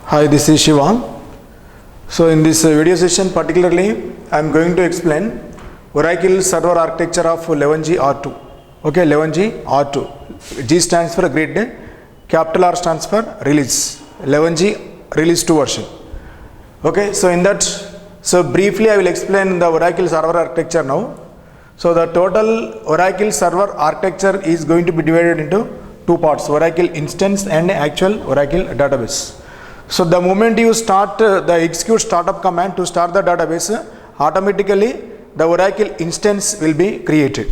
Hi, this is Shiva. So in this video session particularly I am going to explain Oracle server architecture of 11G R2. Okay, 11G R2. G stands for grid, capital R stands for release. 11G release 2 version. Okay, so in that, so briefly I will explain the Oracle server architecture now. So the total Oracle server architecture is going to be divided into two parts, Oracle instance and actual Oracle database. So the moment you start the execute startup command to start the database, automatically the Oracle instance will be created.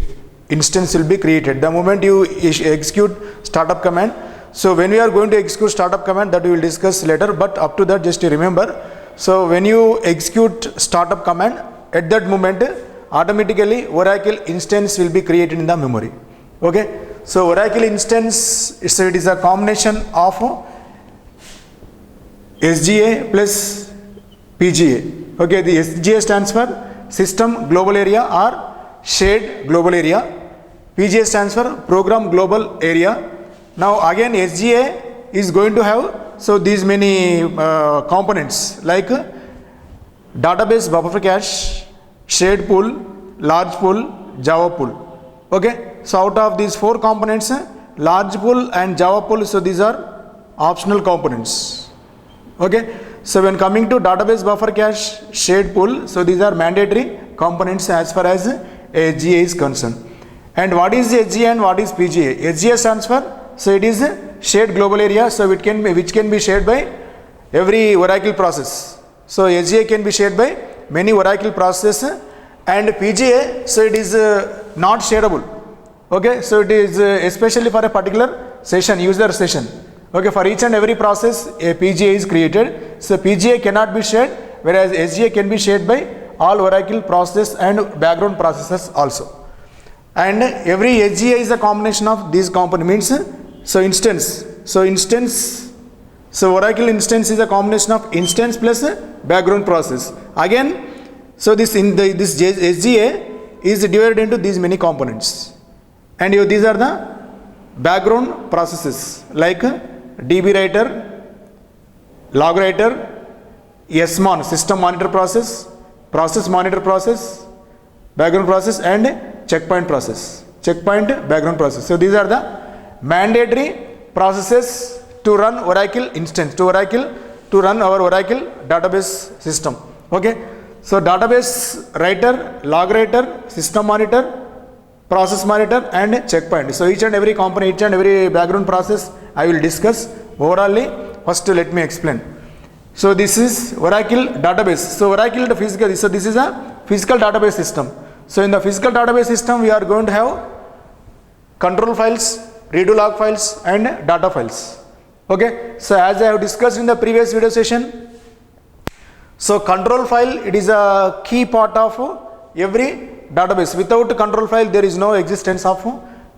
Instance will be created the moment you execute startup command. So when we are going to execute startup command, that we will discuss later, but up to that just remember. So when you execute startup command, at that moment automatically Oracle instance will be created in the memory. Okay, so Oracle instance, it is a combination of SGA plus PGA. Okay, the SGA stands for System Global Area or Shared Global Area. PGA stands for Program Global Area. Now again SGA is going to have so these many components like database buffer cache, shared pool, large pool, Java pool. Okay, so out of these four components, large pool and Java pool, so these are optional components. Okay, so when coming to database buffer cache, shared pool, so these are mandatory components as far as SGA is concerned. And what is SGA and what is PGA? SGA stands for, so it is shared global area, so it can be, which can be shared by every Oracle process. So SGA can be shared by many Oracle processes, and PGA, so it is not shareable. Okay, so it is especially for a particular session, user session. Okay, for each and every process a PGA is created. So PGA cannot be shared, whereas SGA can be shared by all Oracle processes and background processes also. And every SGA is a combination of these components, means so instance. So Oracle instance is a combination of instance plus background process. Again, so this SGA is divided into these many components. And these are the background processes like DB writer, log writer, SMON, system monitor process, process monitor process, background process, and checkpoint process, checkpoint background process. So these are the mandatory processes to run Oracle instance, to run our Oracle database system. Okay, so database writer, log writer, system monitor, process monitor, and checkpoint. So each and every component, each and every background process I will discuss overallly. First let me explain. So this is Oracle database. So Oracle the physical, so this is a physical database system. So in the physical database system we are going to have control files, redo log files, and data files. Okay, so as I have discussed in the previous video session, so control file, it is a key part of every database. Without control file there is no existence of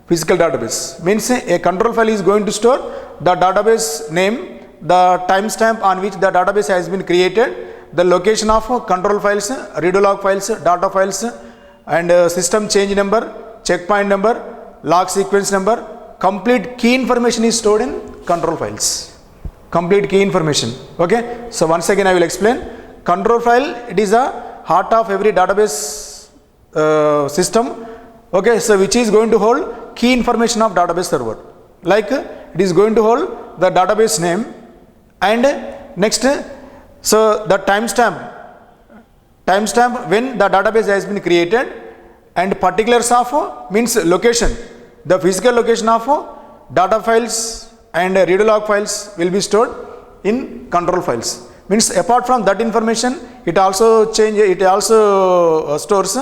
physical database. Means a control file is going to store the database name, the timestamp on which the database has been created, the location of control files, redo log files, data files, and system change number, checkpoint number, log sequence number. Complete key information is stored in control files. Complete key information. Okay, so once again I will explain. Control file, it is a heart of every database system. Okay, so which is going to hold key information of database server, like it is going to hold the database name, and next so the timestamp when the database has been created, and particulars of means location, the physical location of data files and redo log files will be stored in control files. Means apart from that information, it also stores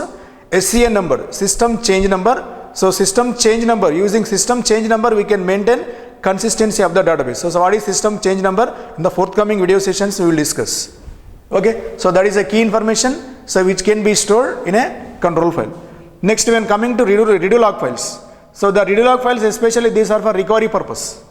SCN number, system change number. So system change number, using system change number we can maintain consistency of the database. So what is system change number? In the forthcoming video sessions we will discuss. Okay, so that is a key information, so which can be stored in a control file. Next, when coming to redo log files, so the redo log files especially these are for recovery purpose.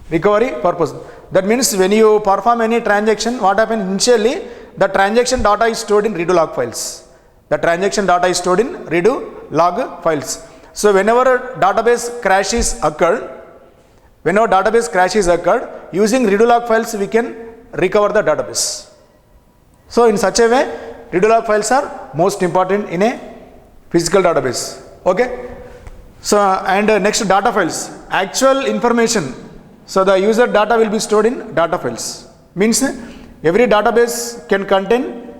That means when you perform any transaction, what happens initially, the transaction data is stored in redo log files. The transaction data is stored in redo log files. So whenever database crashes occurred, using redo log files we can recover the database. So in such a way, redo log files are most important in a physical database. Okay. So and next, data files, actual information. So the user data will be stored in data files. Means every database can contain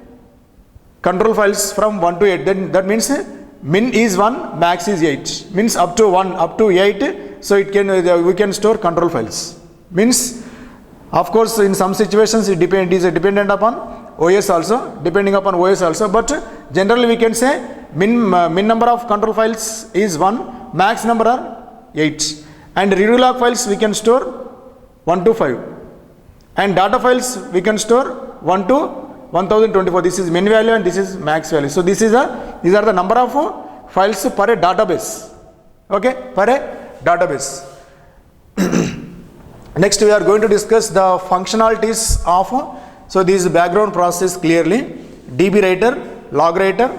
control files from 1 to 8. Then that means min is 1, max is 8. Means up to 1, up to 8. So it can we can store control files. Means of course in some situations it is dependent upon OS also, depending upon OS also. But generally we can say min number of control files is 1, max number are 8. And redo log files we can store 1 to 5. And data files we can store 1 to 1024. This is min value and this is max value. So these are the number of files per a database. Okay, per a database. Next we are going to discuss the functionalities of this background process clearly. DB writer, log writer,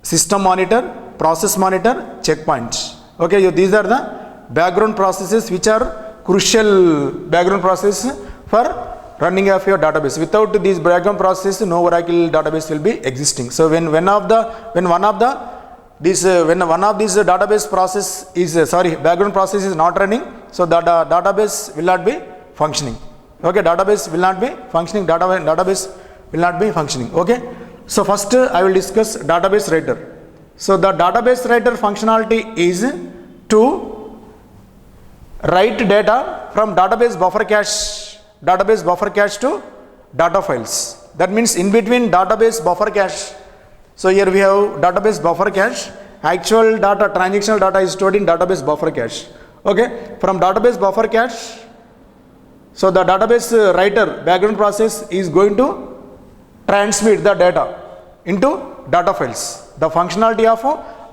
system monitor, process monitor, checkpoint. Okay, these are the background processes which are crucial background process for running of your database. Without these background processes, no Oracle database will be existing. So when one of these database process is background process is not running, so the database will not be functioning. Okay, database will not be functioning. Database will not be functioning. Okay. So first I will discuss database writer. So the database writer functionality is to write data from database buffer cache to data files. That means in between database buffer cache. So here we have database buffer cache. Actual data, transactional data is stored in database buffer cache. Okay, from database buffer cache, so the database writer background process is going to transmit the data into data files. The functionality of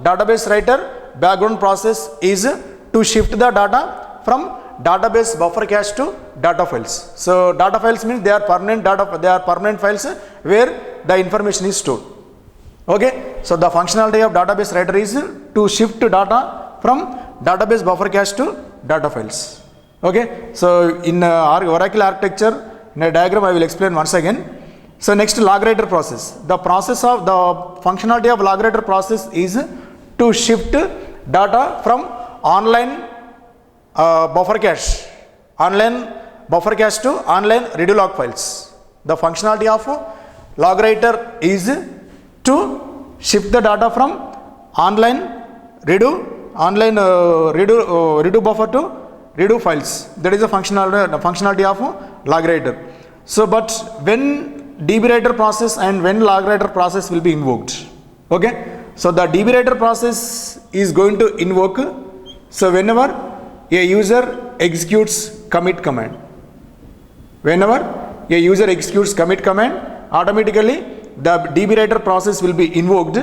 database writer background process is to shift the data from database buffer cache to data files. So data files means they are permanent data, they are permanent files where the information is stored. Okay, so the functionality of database writer is to shift data from database buffer cache to data files. Okay, so in Oracle architecture, in a diagram I will explain once again. So next, log writer process. The process of the functionality of log writer process is to shift data from online buffer cache to online redo log files. The functionality of log writer is to shift the data from online redo buffer to redo files. That is the functionality of log writer. So but when DB writer process and when log writer process will be invoked. Okay, so the DB writer process is going to invoke, so whenever a user executes commit command, automatically the DB writer process will be invoked,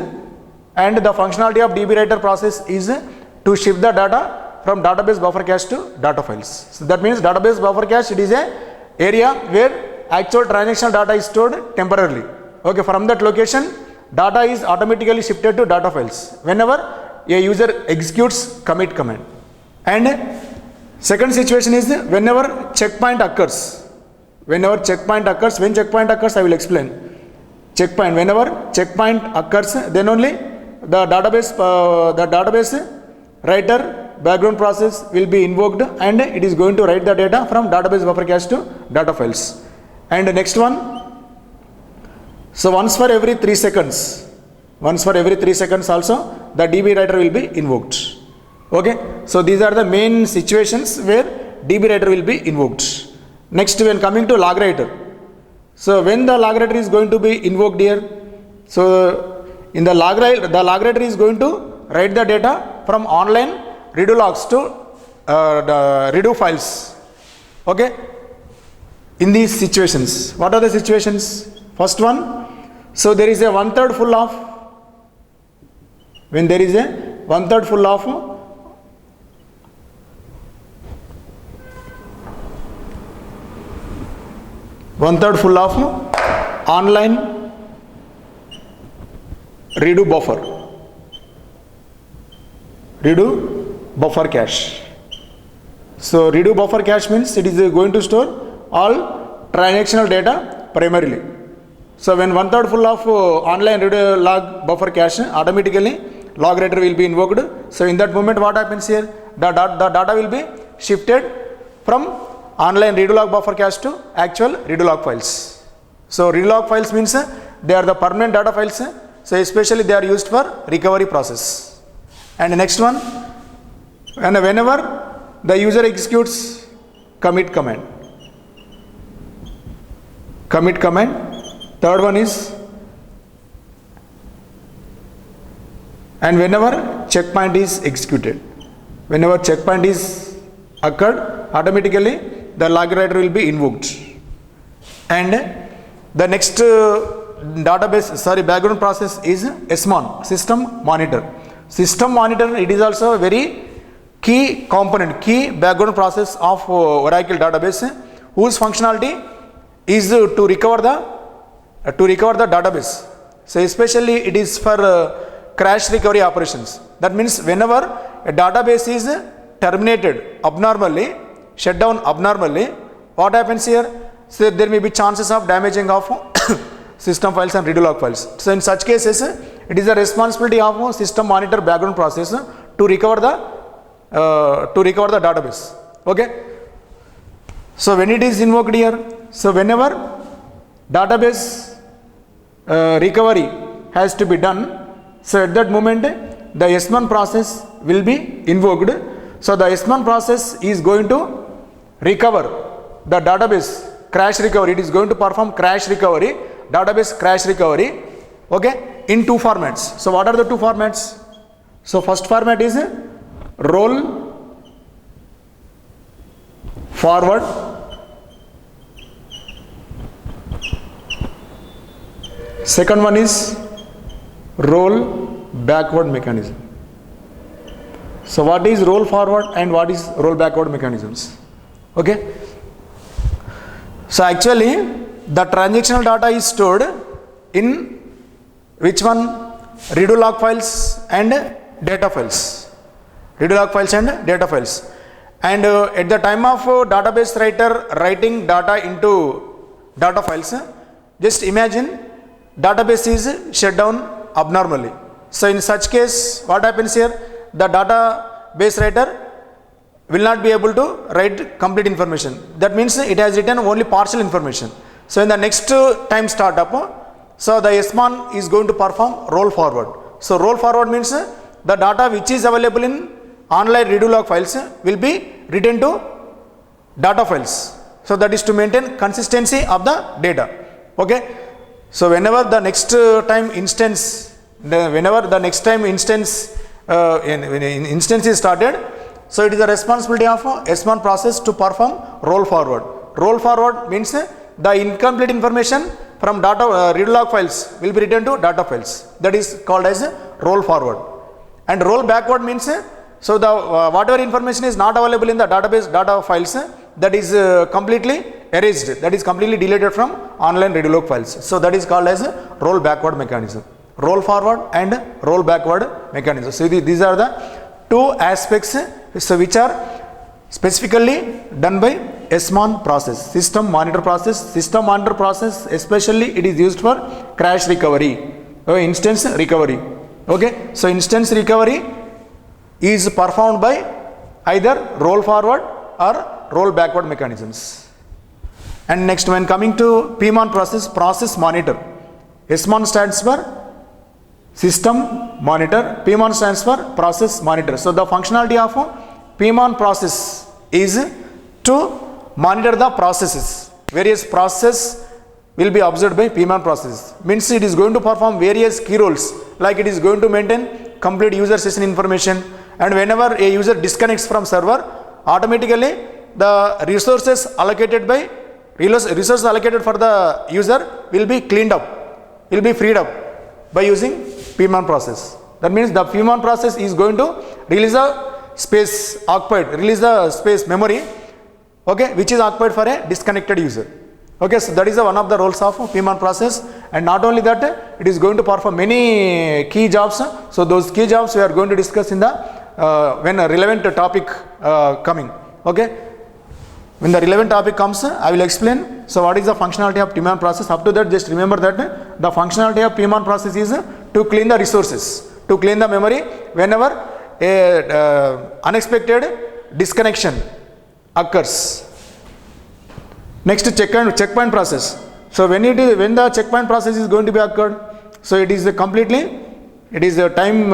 and the functionality of DB writer process is to shift the data from database buffer cache to data files. So that means database buffer cache, it is a area where actual transactional data is stored temporarily. Okay, from that location data is automatically shifted to data files whenever a user executes commit command. And second situation is whenever checkpoint occurs. When checkpoint occurs I will explain. Whenever checkpoint occurs, then only the database writer background process will be invoked and it is going to write the data from database buffer cache to data files. And the next one, so once for every 3 seconds also the DB writer will be invoked. Okay, so these are the main situations where DB writer will be invoked. Next, when coming to log writer, so when the log writer is going to be invoked here, so in the log writer is going to write the data from online redo logs to the redo files. Okay, in these situations, what are the situations? First one, so there is a 1/3 full of, when there is a 1/3 full of online redo buffer cache. So redo buffer cache means it is going to store all transactional data primarily. So when 1/3 full of online read log buffer cache, automatically log writer will be invoked. So in that moment what happens here? The data will be shifted from online read log buffer cache to actual read log files. So read log files means they are the permanent data files. So especially they are used for recovery process. And the next one, and whenever the user executes commit command. Third one is, and whenever checkpoint is executed. Whenever checkpoint is occurred, automatically the log writer will be invoked. And the next background process is SMON, system monitor. System monitor, it is also a very key component, key background process of Oracle database, whose functionality is to recover the database. So especially it is for crash recovery operations. That means whenever a database is terminated abnormally, shut down abnormally, what happens here? So there may be chances of damaging of system files and read log files. So in such cases, it is the responsibility of system monitor background process to recover the database. Okay. So when it is invoked here, so whenever database recovery has to be done, so at that moment the SMON process will be invoked. So the SMON process is going to recover the database crash recovery. It is going to perform crash recovery, database crash recovery, okay, in two formats. So what are the two formats? So first format is roll forward, second one is roll backward mechanism. So what is roll forward and what is roll backward mechanisms? Okay. So actually the transactional data is stored in which one? Read log files and data files. Read log files and data files. And at the time of database writer writing data into data files, just imagine database is shut down abnormally. So in such case, what happens here? The database writer will not be able to write complete information. That means it has written only partial information. So in the next time startup, so the SMON is going to perform roll forward. So roll forward means the data which is available in online read log files will be written to data files. So that is to maintain consistency of the data. Okay. So whenever the next time instance instance is started, so it is the responsibility of SMON process to perform roll forward. Roll forward means the incomplete information from data read log files will be written to data files. That is called as roll forward. And roll backward means so the whatever information is not available in the database data files, that is completely erased, that is completely deleted from online read log files. So that is called as roll backward mechanism. Roll forward and roll backward mechanism. So these are the two aspects so which are specifically done by SMON process, system monitor process. System monitor process especially it is used for crash recovery, instance recovery. Okay. So instance recovery is performed by either roll forward or roll backward mechanisms. And next, when coming to PMON process, process monitor. SMON stands for system monitor, PMON stands for process monitor. So the functionality of PMON process is to monitor the processes. Various processes will be observed by PMON process. Means it is going to perform various key roles, like it is going to maintain complete user session information, and whenever a user disconnects from server, automatically the resources allocated for the user will be cleaned up, will be freed up by using PMON process. That means the PMON process is going to release the space occupied, release the space memory, okay, which is occupied for a disconnected user. Okay, so that is one of the roles of PMON process. And not only that, it is going to perform many key jobs. So those key jobs we are going to discuss in the when a relevant topic coming. Okay, when the relevant topic comes, I will explain. So what is the functionality of PMON process? Up to that, just remember that the functionality of PMON process is to clean the resources, to clean the memory whenever a unexpected disconnection occurs. Next, checkpoint process. So when the checkpoint process is going to be occurred, so it is a time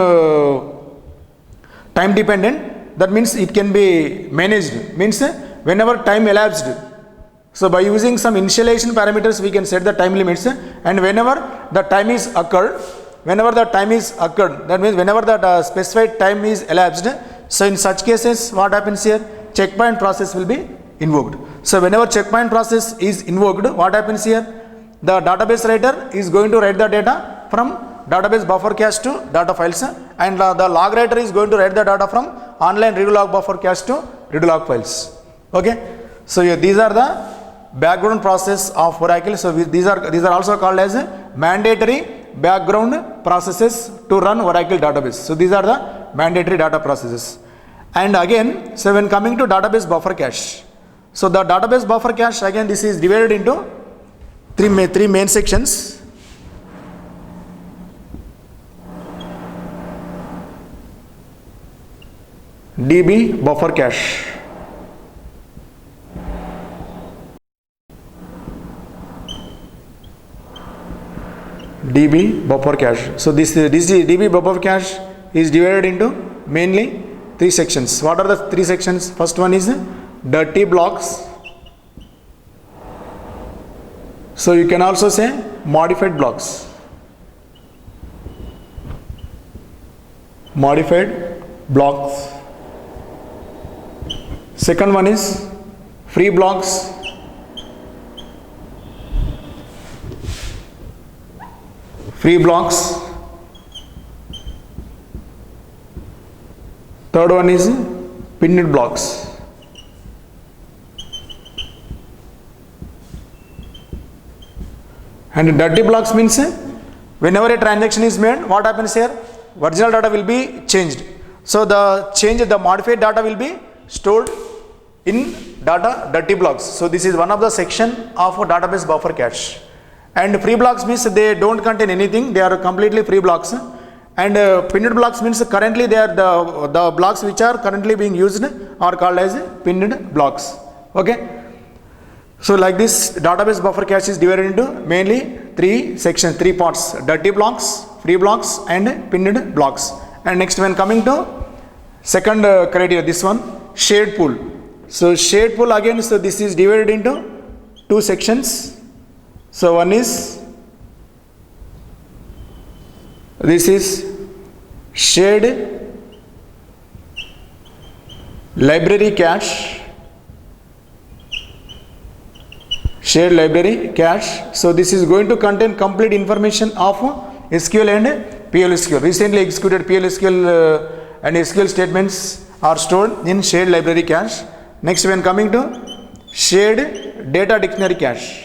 dependent. That means it can be managed. Means whenever time elapsed. So by using some initialization parameters, we can set the time limits, and whenever the time is occurred, that means whenever the specified time is elapsed. So in such cases, what happens here? Checkpoint process will be invoked. So whenever checkpoint process is invoked, what happens here? The database writer is going to write the data from database buffer cache to data files, and the log writer is going to write the data from online redo log buffer cache to redo log files. Okay. So these are the background process of Oracle. So these are also called as mandatory background processes to run Oracle database. So these are the mandatory data processes. And again, so when coming to database buffer cache, so the database buffer cache, again this is divided into three main sections. DB buffer cache, DB buffer cache. So this DB buffer cache is divided into mainly three sections. What are the three sections? First one is dirty blocks. So you can also say modified blocks. Modified blocks. Second one is free blocks. Free blocks. Third one is pinned blocks. And dirty blocks means whenever a transaction is made, what happens here? Original data will be changed. So the modified data will be stored in dirty blocks. So this is one of the section of a database buffer cache. And free blocks means they don't contain anything, they are completely free blocks. And pinned blocks means currently they are the blocks which are currently being used are called as pinned blocks. Okay. So like this, database buffer cache is divided into mainly three sections, three parts: dirty blocks, free blocks, and pinned blocks. And next, when coming to second criteria, this one, shared pool. So shared pool again, so this is divided into two sections. So one is, this is shared library cache. Shared library cache. So this is going to contain complete information of SQL and PLSQL. Recently executed PLSQL and SQL statements are stored in shared library cache. Next, when coming to shared data dictionary cache.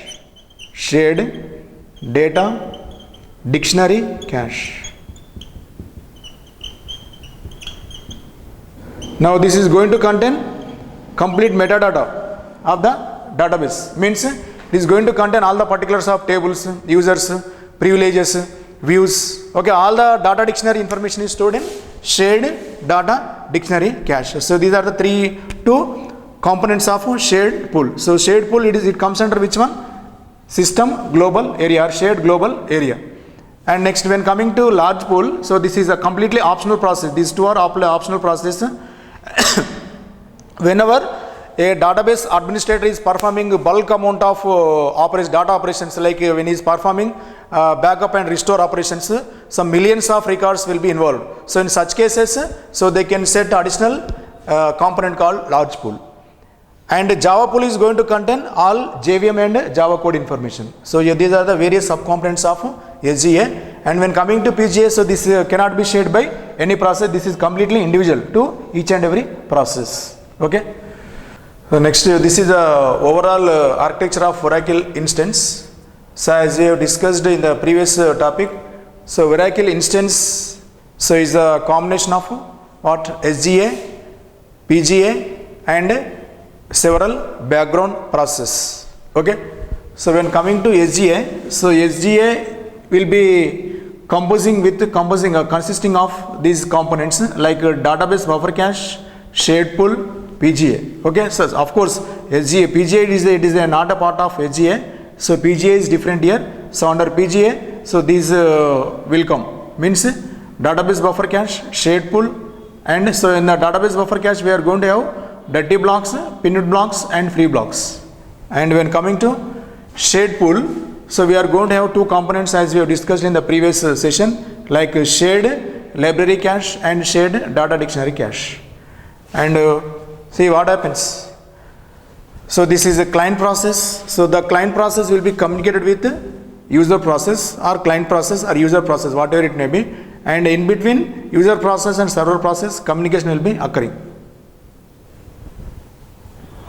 Shared data dictionary cache. Now this is going to contain complete metadata of the database. Means it is going to contain all the particulars of tables, users, privileges, views. Okay, all the data dictionary information is stored in shared data dictionary cache. So these are the two components of shared pool. So shared pool, it comes under which one? System global area or shared global area. And next, when coming to large pool, so this is a completely optional process. These two are optional process. Whenever a database administrator is performing bulk amount of data operations, like when he is performing backup and restore operations, some millions of records will be involved. So in such cases, so they can set additional component called large pool. And Java pool is going to contain all JVM and Java code information. So these are the various subcomponents of SGA. And when coming to PGA, so this cannot be shared by any process. This is completely individual to each and every process. Okay. So next, this is the overall architecture of Oracle instance. So as we have discussed in the previous topic, so Oracle instance, so is a combination of what? SGA, PGA, and several background process. Okay, so when coming to SGA, so SGA will be consisting of these components like database buffer cache, shared pool, PGA. Okay, so of course SGA, PGA is not a part of SGA, so PGA is different here. So under PGA, so these will come, means database buffer cache, shared pool, and so in the database buffer cache we are going to have dirty blocks, pinned blocks and free blocks. And when coming to shared pool, so we are going to have two components as we have discussed in the previous session, like shared library cache and shared data dictionary cache. And see what happens. So this is a client process. So the client process will be communicated with user process or client process or user process, whatever it may be. And in between user process and server process, communication will be occurring.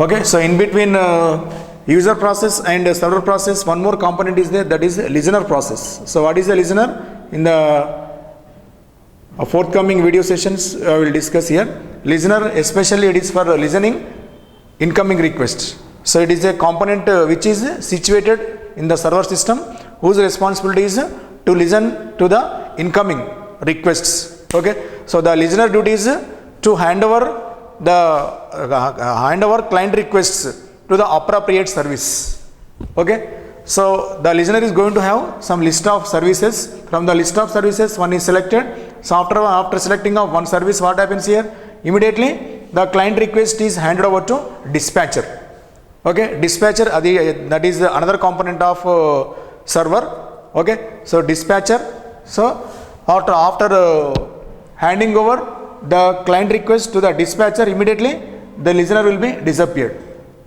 Okay, so in between user process and server process, one more component is there, that is listener process. So what is a listener? In the forthcoming video sessions I will discuss here. Listener, especially it is for listening incoming requests. So it is a component which is situated in the server system, whose responsibility is to listen to the incoming requests. Okay, so the listener duty is to hand over client requests to the appropriate service. Okay, so the listener is going to have some list of services. From the list of services, one is selected. So after selecting of one service, what happens here? Immediately the client request is handed over to dispatcher. Okay, dispatcher, that is another component of server. Okay, so dispatcher, so after handing over the client request to the dispatcher, immediately the listener will be disappeared.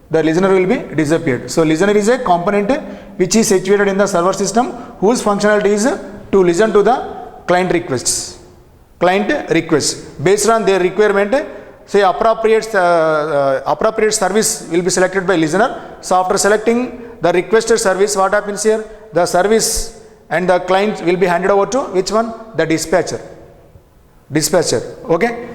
The listener will be disappeared. So listener is a component which is situated in the server system, whose functionality is to listen to the client requests. Client requests based on their requirement. Say appropriate service will be selected by listener. So after selecting the requested service, what happens here? The service and the client will be handed over to which one? The dispatcher. Okay,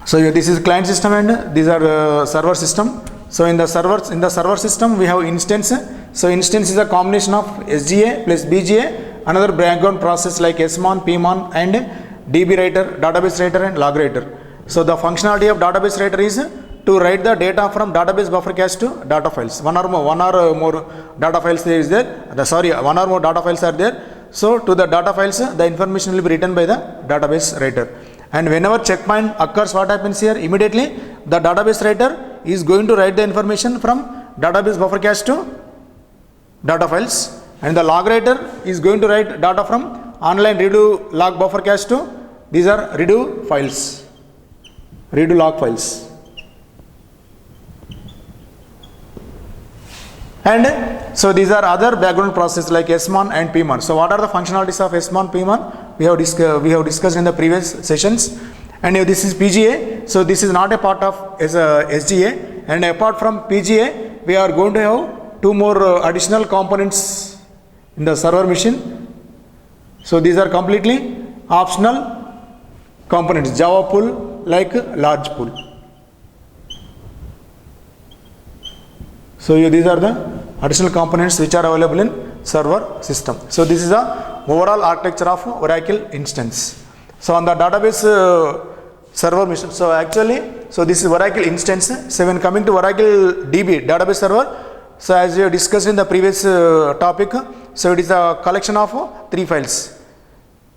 so this is client system and these are server system. So in the server system we have instance. So instance is a combination of SGA plus BGA, another background process like SMON, PMON and DB writer, database writer and log writer. So the functionality of database writer is to write the data from database buffer cache to data files. One or more data files is there. One or more data files are there. So to the data files, the information will be written by the database writer. And whenever checkpoint occurs, what happens here? Immediately the database writer is going to write the information from database buffer cache to data files, and the log writer is going to write data from online redo log buffer cache to these are redo log files. And so these are other background processes like SMON and PMON. So what are the functionalities of SMON, PMON? We have discussed in the previous sessions. And this is PGA. So this is not a part of SGA. And apart from PGA, we are going to have two more additional components in the server machine. So these are completely optional components. Java pool like large pool. So these are the additional components which are available in server system. So this is the overall architecture of Oracle instance. So on the database server machine, so actually, so this is Oracle instance. So when coming to Oracle DB, database server, so as we have discussed in the previous topic, so it is a collection of 3 files.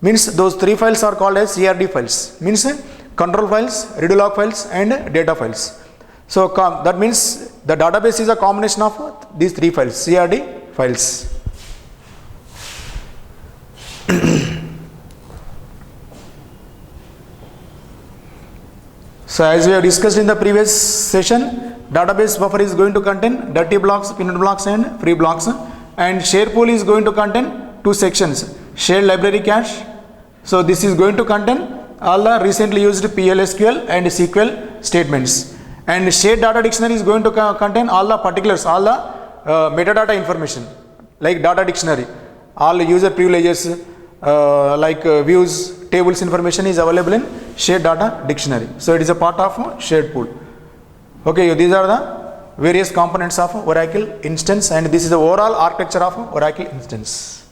Means those 3 files are called as CRD files. Means control files, redo log files and data files. So that means the database is a combination of these 3 files, CRD files. So as we have discussed in the previous session, database buffer is going to contain dirty blocks, pinned blocks and free blocks, and share pool is going to contain 2 sections, shared library cache. So this is going to contain all the recently used PLSQL and SQL statements. And shared data dictionary is going to contain all the particulars, all the metadata information like data dictionary, all user privileges like views, tables information is available in shared data dictionary. So it is a part of shared pool. Okay, these are the various components of Oracle instance, and this is the overall architecture of Oracle instance.